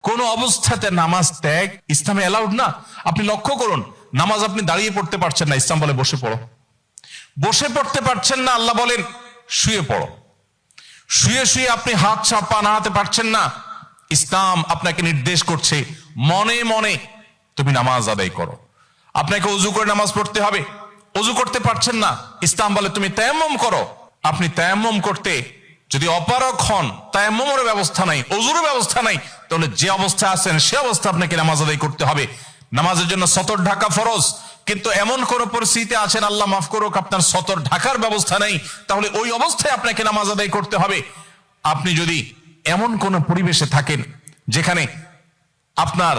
কোন অবস্থাতে নামাজ ত্যাগ ইসলামে অ্যালাউড না। আপনি লক্ষ্য করুন, নামাজ আপনি দাঁড়িয়ে পড়তে পারছেন না, ইসলাম বলে বসে পড়ো। বসে পড়তে পারছেন না, আল্লাহ বলেন শুয়ে পড়ো। শুয়ে শুয়ে আপনি হাত পা নাড়াতে পারছেন না, ইসলাম আপনাকে নির্দেশ করছে মনে মনে তুমি নামাজ আদায় করো। আপনাকে ওযু করে নামাজ পড়তে হবে, ওযু করতে পারছেন না, ইসলাম বলে তুমি তায়াম্মুম করো। আপনি তায়াম্মুম করতে যদি অপারগ হন, তায়াম্মুমের ব্যবস্থা নাই, ওযুর ব্যবস্থা নাই, তাহলে যে অবস্থায় আছেন সে অবস্থা আপনাকে নামাজ আদায় করতে হবে। নামাজের জন্য সতর ঢাকা ফরজ, কিন্তু এমন কোন পরিস্থিতিতে আছেন, আল্লাহ মাফ করুক, আপনার সতর ঢাকার ব্যবস্থা নেই, তাহলে ওই অবস্থায় আপনাকে নামাজ আদায় করতে হবে। আপনি যদি এমন কোন পরিবেশে থাকেন যেখানে আপনার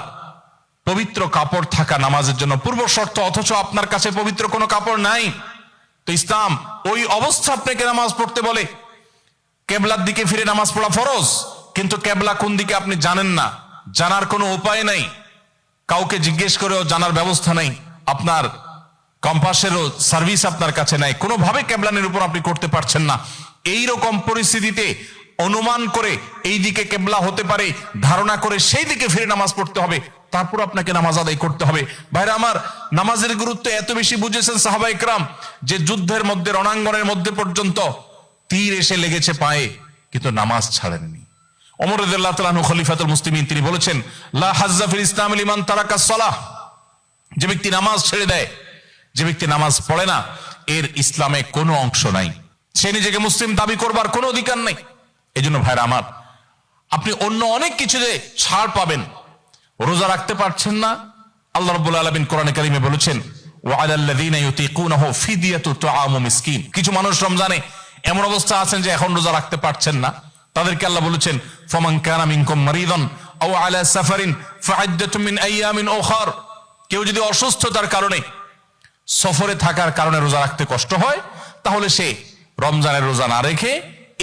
পবিত্র কাপড় থাকা নামাজের জন্য পূর্ব শর্ত, অথচ আপনার কাছে পবিত্র কোনো কাপড় নাই, তো ইসলাম ওই অবস্থা আপনাকে নামাজ পড়তে বলে। কেবলার দিকে ফিরে নামাজ পড়া ফরজ, কিন্তু কেবলা কোন দিকে আপনি জানেন না, জানার কোনো উপায় নাই, কাউকে জিজ্ঞেস করেও জানার ব্যবস্থা নাই, আপনার কম্পাসেরও সার্ভিস আপনার কাছে নাই, কোনোভাবে কেবলানের উপর আপনি করতে পারছেন না। এই রকম পরিস্থিতিতে অনুমান করে এই দিকে কেবলা হতে পারে ধারণা করে সেই দিকে ফিরে নামাজ পড়তে হবে, তারপর আপনাকে নামাজ আদায় করতে হবে। ভাইরা আমার, নামাজের গুরুত্ব এত বেশি বুঝেছেন সাহাবা ইকরাম যে যুদ্ধের মধ্যে, রণাঙ্গনের মধ্যে পর্যন্ত তীর এসে লেগেছে পায়ে, কিন্তু নামাজ ছাড়েননি। ওমর রাদিয়াল্লাহু তাআলা আনহু খলিফাতুল মুসলিমিন, তিনি বলেছেন লা হাজ্জা ফিল ইসলাম লিমান তারাকাস সালাহ, যে ব্যক্তি নামাজ ছেড়ে দেয়, যে ব্যক্তি নামাজ পড়ে না, এর ইসলামে কোনো অংশ নাই, সে নিজেকে মুসলিম দাবি করবার কোনো অধিকার নেই। এই জন্য ভাইরা আমার, আপনি অন্য অনেক কিছুতে ছাড় পাবেন, রোজা রাখতে পারছেন না, আল্লাহ রাব্বুল আলামিন কোরআনে কারিমে বলেছেন ওয়া আলাল্লাযীনা ইউতীকুনাহু ফিদিয়াতু তুআমু মিসকিন। কিছু মানুষ রমজানে এমন অবস্থা আছেন যে এখন রোজা রাখতে পারছেন না, তাদেরকে আল্লাহ বলেছেন ফামান কানা মিনকুম মারিদান আও আলা সাফারিন ফাইদ্দাতুম মিন আইয়ামিন উখার। কেউ যদি অসুস্থতার কারণে, সফরে থাকার কারণে রোজা রাখতে কষ্ট হয়, তাহলে সে রমজানের রোজা না রেখে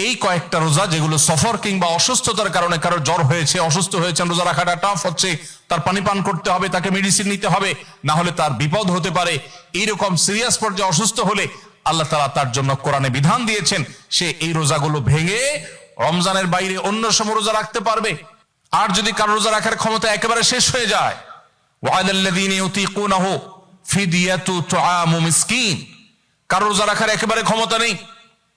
এই কয়েকটা রোজা, যেগুলো সফর কিংবা অসুস্থতার কারণে, কারো জ্বর হয়েছে, অসুস্থ হয়েছেন, রোজা রাখাটা টাফ হচ্ছে, তার পানি পান করতে হবে, তাকে মেডিসিন নিতে হবে, না হলে তার বিপদ হতে পারে, এইরকম সিরিয়াস পর্যায়ে অসুস্থ হলে আল্লাহ তাআলা তার জন্য কোরআনে বিধান দিয়েছেন সে এই রোজাগুলো ভেঙে রমজানের বাইরে অন্য সময় রোজা রাখতে পারবে। আর যদি কারো রোজা রাখার ক্ষমতা একেবারে শেষ হয়ে যায়, ওয়ালাল্লাযীনা ইউতীকুনাহু ফিদিয়াতু তুআমু মিসকিন, কারো রোজা রাখার একেবারে ক্ষমতা নেই,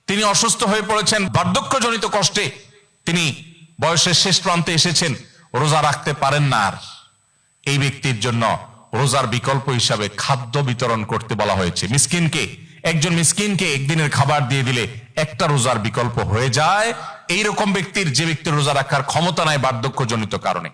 তিনি অসুস্থ হয়ে পড়েছেন, বার্ধক্যজনিত কষ্টে তিনি বয়সের শেষ প্রান্তে এসেছেন, রোজা রাখতে পারেন না, আর এই ব্যক্তির জন্য রোজার বিকল্প হিসাবে খাদ্য বিতরণ করতে বলা হয়েছে। মিসকিনকে, একজন মিসকিনকে একদিনের খাবার দিয়ে দিলে একটা রোজার বিকল্প হয়ে যায় এইরকম ব্যক্তির, যে ব্যক্তির রোজা রাখার ক্ষমতা নাই বার্ধক্যজনিত কারণে।